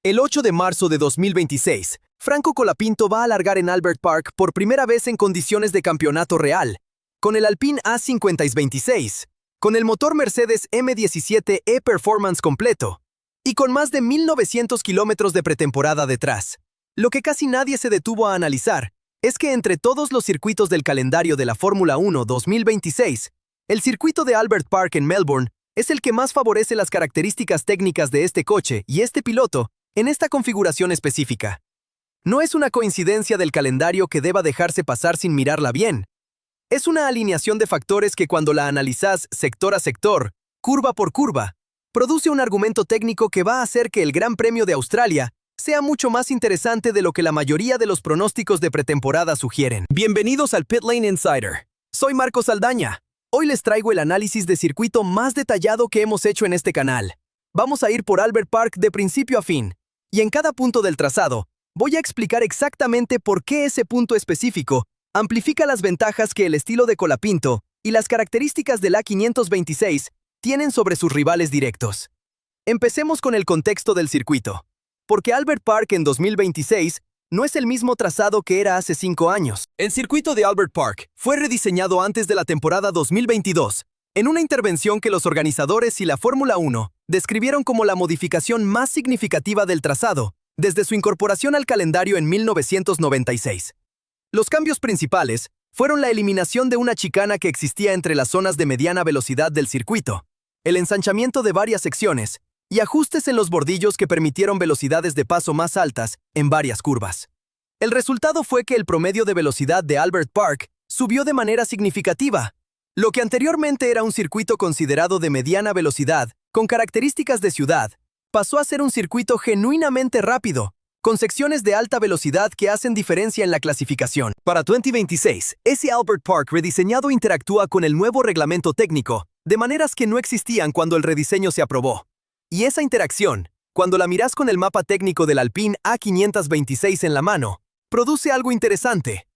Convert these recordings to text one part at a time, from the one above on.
El 8 de marzo de 2026, Franco Colapinto va a largar en Albert Park por primera vez en condiciones de campeonato real, con el Alpine A5026, con el motor Mercedes M17 E-Performance completo, y con más de 1.900 kilómetros de pretemporada detrás. Lo que casi nadie se detuvo a analizar es que entre todos los circuitos del calendario de la Fórmula 1 2026, el circuito de Albert Park en Melbourne es el que más favorece las características técnicas de este coche y este piloto en esta configuración específica. No es una coincidencia del calendario que deba dejarse pasar sin mirarla bien. Es una alineación de factores que cuando la analizas sector a sector, curva por curva, produce un argumento técnico que va a hacer que el Gran Premio de Australia sea mucho más interesante de lo que la mayoría de los pronósticos de pretemporada sugieren. Bienvenidos al Pit Lane Insider. Soy Marco Saldaña. Hoy les traigo el análisis de circuito más detallado que hemos hecho en este canal. Vamos a ir por Albert Park de principio a fin. Y en cada punto del trazado, voy a explicar exactamente por qué ese punto específico amplifica las ventajas que el estilo de Colapinto y las características del A526 tienen sobre sus rivales directos. Empecemos con el contexto del circuito, porque Albert Park en 2026 no es el mismo trazado que era hace 5 años. El circuito de Albert Park fue rediseñado antes de la temporada 2022, en una intervención que los organizadores y la Fórmula 1 describieron como la modificación más significativa del trazado desde su incorporación al calendario en 1996. Los cambios principales fueron la eliminación de una chicana que existía entre las zonas de mediana velocidad del circuito, el ensanchamiento de varias secciones y ajustes en los bordillos que permitieron velocidades de paso más altas en varias curvas. El resultado fue que el promedio de velocidad de Albert Park subió de manera significativa. Lo que anteriormente era un circuito considerado de mediana velocidad, con características de ciudad, pasó a ser un circuito genuinamente rápido, con secciones de alta velocidad que hacen diferencia en la clasificación. Para 2026, ese Albert Park rediseñado interactúa con el nuevo reglamento técnico, de maneras que no existían cuando el rediseño se aprobó. Y esa interacción, cuando la miras con el mapa técnico del Alpine A526 en la mano, produce algo interesante.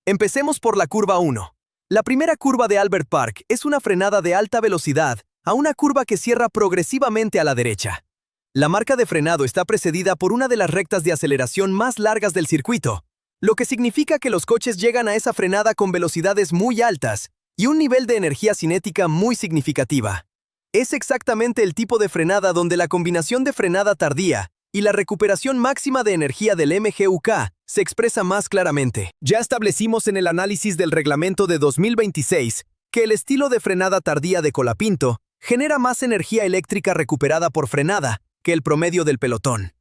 Empecemos por la curva 1. La primera curva de Albert Park es una frenada de alta velocidad a una curva que cierra progresivamente a la derecha. La marca de frenado está precedida por una de las rectas de aceleración más largas del circuito, lo que significa que los coches llegan a esa frenada con velocidades muy altas y un nivel de energía cinética muy significativa. Es exactamente el tipo de frenada donde la combinación de frenada tardía y la recuperación máxima de energía del MGUK se expresa más claramente. Ya establecimos en el análisis del reglamento de 2026 que el estilo de frenada tardía de Colapinto genera más energía eléctrica recuperada por frenada que el promedio del pelotón.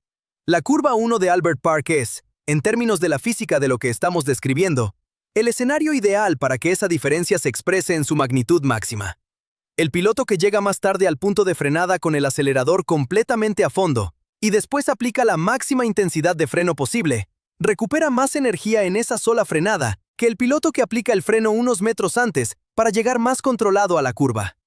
La curva 1 de Albert Park es, en términos de la física de lo que estamos describiendo, el escenario ideal para que esa diferencia se exprese en su magnitud máxima. El piloto que llega más tarde al punto de frenada con el acelerador completamente a fondo y después aplica la máxima intensidad de freno posible, recupera más energía en esa sola frenada que el piloto que aplica el freno unos metros antes para llegar más controlado a la curva.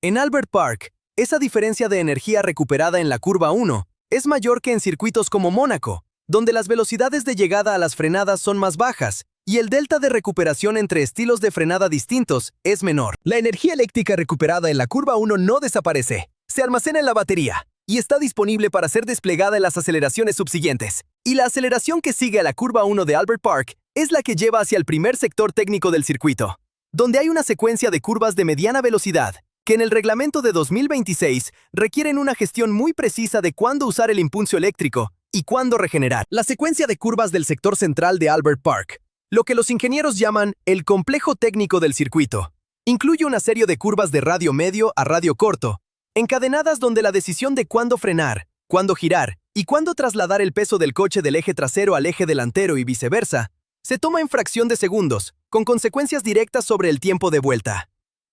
En Albert Park, esa diferencia de energía recuperada en la curva 1 es mayor que en circuitos como Mónaco, donde las velocidades de llegada a las frenadas son más bajas y el delta de recuperación entre estilos de frenada distintos es menor. La energía eléctrica recuperada en la curva 1 no desaparece, se almacena en la batería y está disponible para ser desplegada en las aceleraciones subsiguientes. Y la aceleración que sigue a la curva 1 de Albert Park es la que lleva hacia el primer sector técnico del circuito, donde hay una secuencia de curvas de mediana velocidad, que en el reglamento de 2026 requieren una gestión muy precisa de cuándo usar el impulso eléctrico y cuándo regenerar. La secuencia de curvas del sector central de Albert Park, lo que los ingenieros llaman el complejo técnico del circuito, incluye una serie de curvas de radio medio a radio corto, encadenadas donde la decisión de cuándo frenar, cuándo girar y cuándo trasladar el peso del coche del eje trasero al eje delantero y viceversa, se toma en fracción de segundos, con consecuencias directas sobre el tiempo de vuelta.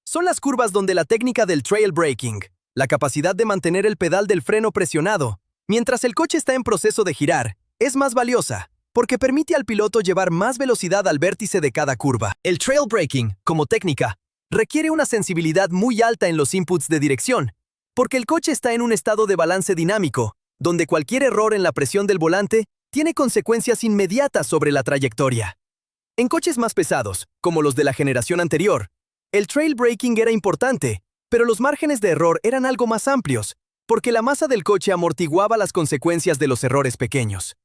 Son las curvas donde la técnica del trail braking, la capacidad de mantener el pedal del freno presionado, mientras el coche está en proceso de girar, es más valiosa, porque permite al piloto llevar más velocidad al vértice de cada curva. El trail braking, como técnica, requiere una sensibilidad muy alta en los inputs de dirección, porque el coche está en un estado de balance dinámico, donde cualquier error en la presión del volante tiene consecuencias inmediatas sobre la trayectoria. En coches más pesados, como los de la generación anterior, el trail braking era importante, pero los márgenes de error eran algo más amplios, porque la masa del coche amortiguaba las consecuencias de los errores pequeños.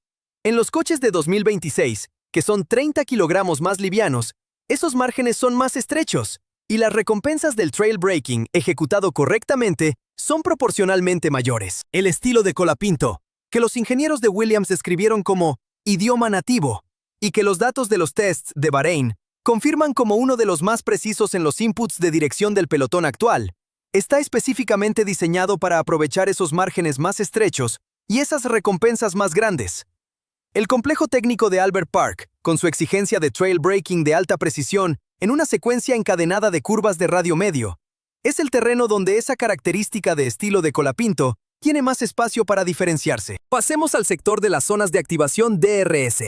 En los coches de 2026, que son 30 kilogramos más livianos, esos márgenes son más estrechos, y las recompensas del trail braking ejecutado correctamente son proporcionalmente mayores. El estilo de Colapinto, que los ingenieros de Williams describieron como idioma nativo, y que los datos de los tests de Bahrein confirman como uno de los más precisos en los inputs de dirección del pelotón actual, está específicamente diseñado para aprovechar esos márgenes más estrechos y esas recompensas más grandes. El complejo técnico de Albert Park, con su exigencia de trail braking de alta precisión en una secuencia encadenada de curvas de radio medio, es el terreno donde esa característica de estilo de Colapinto tiene más espacio para diferenciarse. Pasemos al sector de las zonas de activación DRS.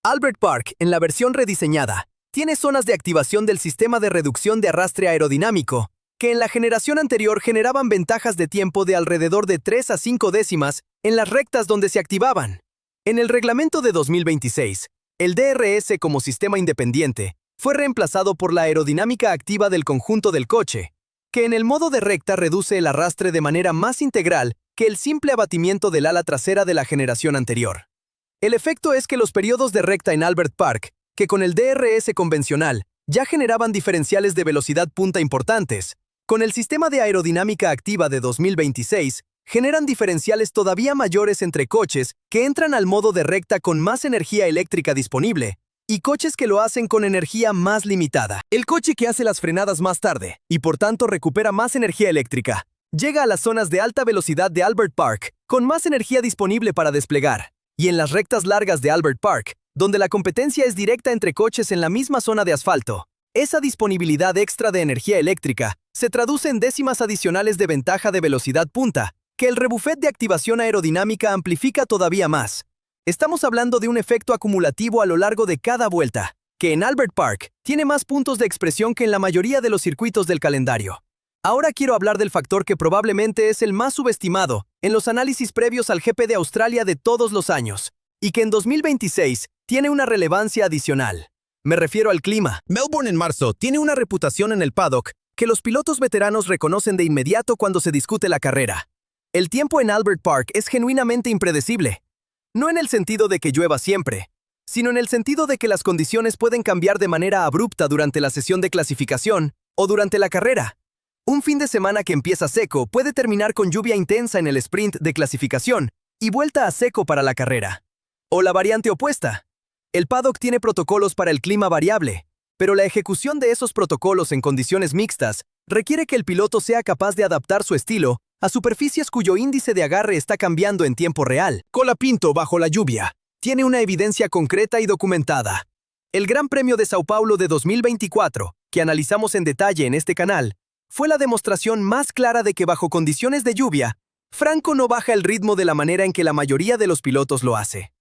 Albert Park, en la versión rediseñada, tiene zonas de activación del sistema de reducción de arrastre aerodinámico, que en la generación anterior generaban ventajas de tiempo de alrededor de 3 a 5 décimas en las rectas donde se activaban. En el reglamento de 2026, el DRS como sistema independiente fue reemplazado por la aerodinámica activa del conjunto del coche, que en el modo de recta reduce el arrastre de manera más integral que el simple abatimiento del ala trasera de la generación anterior. El efecto es que los periodos de recta en Albert Park, que con el DRS convencional ya generaban diferenciales de velocidad punta importantes, con el sistema de aerodinámica activa de 2026, generan diferenciales todavía mayores entre coches que entran al modo de recta con más energía eléctrica disponible y coches que lo hacen con energía más limitada. El coche que hace las frenadas más tarde y por tanto recupera más energía eléctrica, llega a las zonas de alta velocidad de Albert Park con más energía disponible para desplegar, y en las rectas largas de Albert Park, donde la competencia es directa entre coches en la misma zona de asfalto, esa disponibilidad extra de energía eléctrica se traduce en décimas adicionales de ventaja de velocidad punta, que el rebuffet de activación aerodinámica amplifica todavía más. Estamos hablando de un efecto acumulativo a lo largo de cada vuelta, que en Albert Park tiene más puntos de expresión que en la mayoría de los circuitos del calendario. Ahora quiero hablar del factor que probablemente es el más subestimado en los análisis previos al GP de Australia de todos los años, y que en 2026 tiene una relevancia adicional. Me refiero al clima. Melbourne en marzo tiene una reputación en el paddock que los pilotos veteranos reconocen de inmediato cuando se discute la carrera. El tiempo en Albert Park es genuinamente impredecible. No en el sentido de que llueva siempre, sino en el sentido de que las condiciones pueden cambiar de manera abrupta durante la sesión de clasificación o durante la carrera. Un fin de semana que empieza seco puede terminar con lluvia intensa en el sprint de clasificación y vuelta a seco para la carrera. O la variante opuesta. El paddock tiene protocolos para el clima variable, pero la ejecución de esos protocolos en condiciones mixtas requiere que el piloto sea capaz de adaptar su estilo a superficies cuyo índice de agarre está cambiando en tiempo real. Colapinto bajo la lluvia tiene una evidencia concreta y documentada. El Gran Premio de Sao Paulo de 2024, que analizamos en detalle en este canal, fue la demostración más clara de que bajo condiciones de lluvia, Franco no baja el ritmo de la manera en que la mayoría de los pilotos lo hace.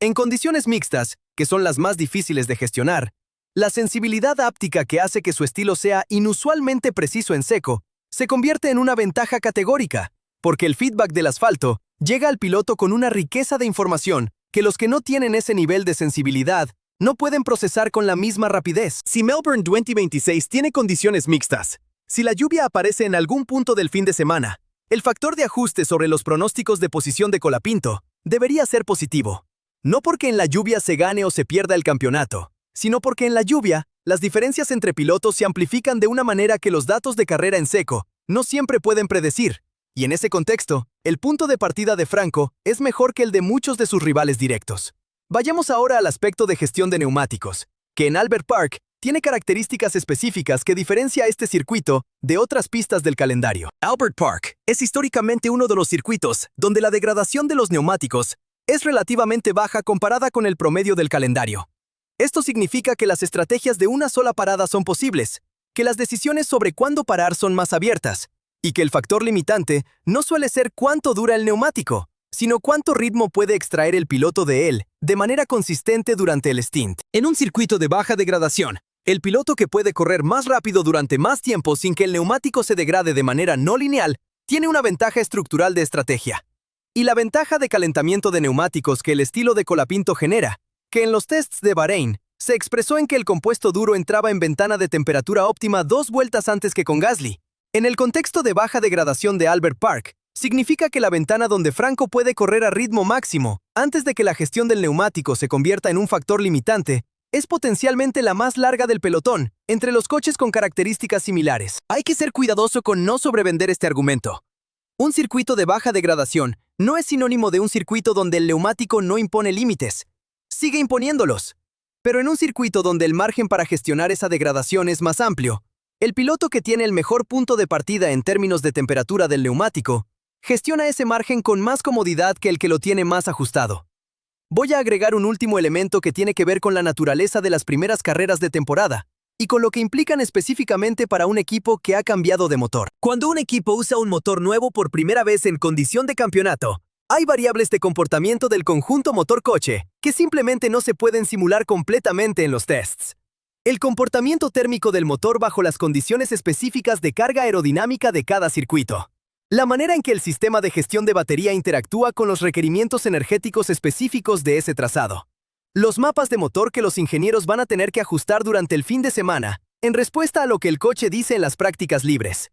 En condiciones mixtas, que son las más difíciles de gestionar, la sensibilidad áptica que hace que su estilo sea inusualmente preciso en seco se convierte en una ventaja categórica, porque el feedback del asfalto llega al piloto con una riqueza de información que los que no tienen ese nivel de sensibilidad no pueden procesar con la misma rapidez. Si Melbourne 2026 tiene condiciones mixtas, si la lluvia aparece en algún punto del fin de semana, el factor de ajuste sobre los pronósticos de posición de Colapinto debería ser positivo. No porque en la lluvia se gane o se pierda el campeonato, sino porque en la lluvia, las diferencias entre pilotos se amplifican de una manera que los datos de carrera en seco no siempre pueden predecir, y en ese contexto, el punto de partida de Franco es mejor que el de muchos de sus rivales directos. Vayamos ahora al aspecto de gestión de neumáticos, que en Albert Park tiene características específicas que diferencia este circuito de otras pistas del calendario. Albert Park es históricamente uno de los circuitos donde la degradación de los neumáticos es relativamente baja comparada con el promedio del calendario. Esto significa que las estrategias de una sola parada son posibles, que las decisiones sobre cuándo parar son más abiertas, y que el factor limitante no suele ser cuánto dura el neumático, sino cuánto ritmo puede extraer el piloto de él de manera consistente durante el stint. En un circuito de baja degradación, el piloto que puede correr más rápido durante más tiempo sin que el neumático se degrade de manera no lineal tiene una ventaja estructural de estrategia. Y la ventaja de calentamiento de neumáticos que el estilo de Colapinto genera, que en los tests de Bahrein se expresó en que el compuesto duro entraba en ventana de temperatura óptima 2 vueltas antes que con Gasly. En el contexto de baja degradación de Albert Park, Significa que la ventana donde Franco puede correr a ritmo máximo, antes de que la gestión del neumático se convierta en un factor limitante, es potencialmente la más larga del pelotón, entre los coches con características similares. Hay que ser cuidadoso con no sobrevender este argumento. Un circuito de baja degradación no es sinónimo de un circuito donde el neumático no impone límites. Sigue imponiéndolos. Pero en un circuito donde el margen para gestionar esa degradación es más amplio, el piloto que tiene el mejor punto de partida en términos de temperatura del neumático, gestiona ese margen con más comodidad que el que lo tiene más ajustado. Voy a agregar un último elemento que tiene que ver con la naturaleza de las primeras carreras de temporada, y con lo que implican específicamente para un equipo que ha cambiado de motor. Cuando un equipo usa un motor nuevo por primera vez en condición de campeonato, hay variables de comportamiento del conjunto motor-coche que simplemente no se pueden simular completamente en los tests. El comportamiento térmico del motor bajo las condiciones específicas de carga aerodinámica de cada circuito. La manera en que el sistema de gestión de batería interactúa con los requerimientos energéticos específicos de ese trazado. Los mapas de motor que los ingenieros van a tener que ajustar durante el fin de semana, en respuesta a lo que el coche dice en las prácticas libres.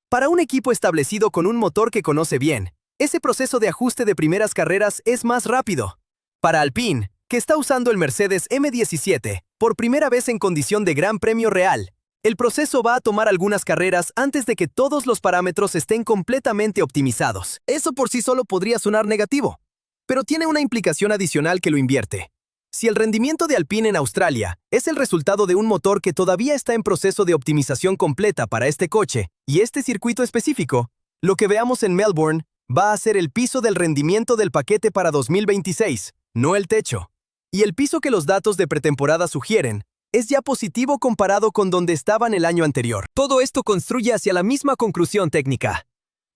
Para un equipo establecido con un motor que conoce bien, ese proceso de ajuste de primeras carreras es más rápido. Para Alpine, que está usando el Mercedes M17, por primera vez en condición de Gran Premio Real, el proceso va a tomar algunas carreras antes de que todos los parámetros estén completamente optimizados. Eso por sí solo podría sonar negativo, pero tiene una implicación adicional que lo invierte. Si el rendimiento de Alpine en Australia es el resultado de un motor que todavía está en proceso de optimización completa para este coche y este circuito específico, lo que veamos en Melbourne va a ser el piso del rendimiento del paquete para 2026, no el techo. Y el piso que los datos de pretemporada sugieren es ya positivo comparado con donde estaban el año anterior. Todo esto construye hacia la misma conclusión técnica.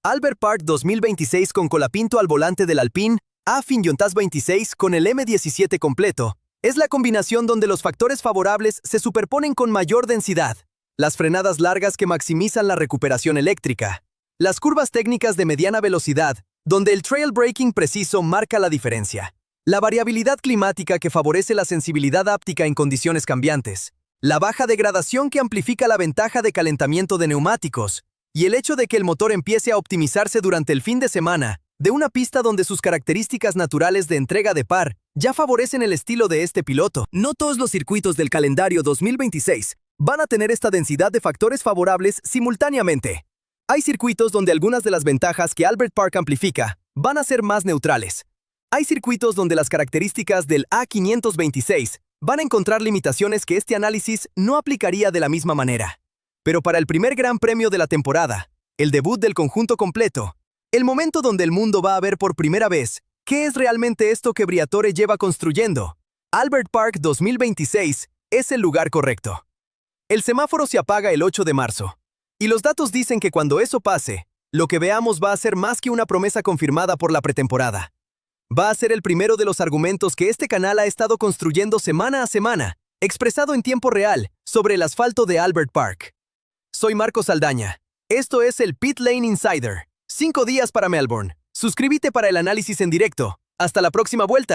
Albert Park 2026 con Colapinto al volante del Alpine, A-Finjontas 26 con el M17 completo, es la combinación donde los factores favorables se superponen con mayor densidad. Las frenadas largas que maximizan la recuperación eléctrica. Las curvas técnicas de mediana velocidad, donde el trail braking preciso marca la diferencia. La variabilidad climática que favorece la sensibilidad áptica en condiciones cambiantes, la baja degradación que amplifica la ventaja de calentamiento de neumáticos, y el hecho de que el motor empiece a optimizarse durante el fin de semana, de una pista donde sus características naturales de entrega de par ya favorecen el estilo de este piloto. No todos los circuitos del calendario 2026 van a tener esta densidad de factores favorables simultáneamente. Hay circuitos donde algunas de las ventajas que Albert Park amplifica van a ser más neutrales. Hay circuitos donde las características del A526 van a encontrar limitaciones que este análisis no aplicaría de la misma manera. Pero para el primer gran premio de la temporada, el debut del conjunto completo, el momento donde el mundo va a ver por primera vez qué es realmente esto que Briatore lleva construyendo, Albert Park 2026 es el lugar correcto. El semáforo se apaga el 8 de marzo, y los datos dicen que cuando eso pase, lo que veamos va a ser más que una promesa confirmada por la pretemporada. Va a ser el primero de los argumentos que este canal ha estado construyendo semana a semana, expresado en tiempo real, sobre el asfalto de Albert Park. Soy Marcos Saldaña. Esto es el Pit Lane Insider. 5 días para Melbourne. Suscríbete para el análisis en directo. Hasta la próxima vuelta.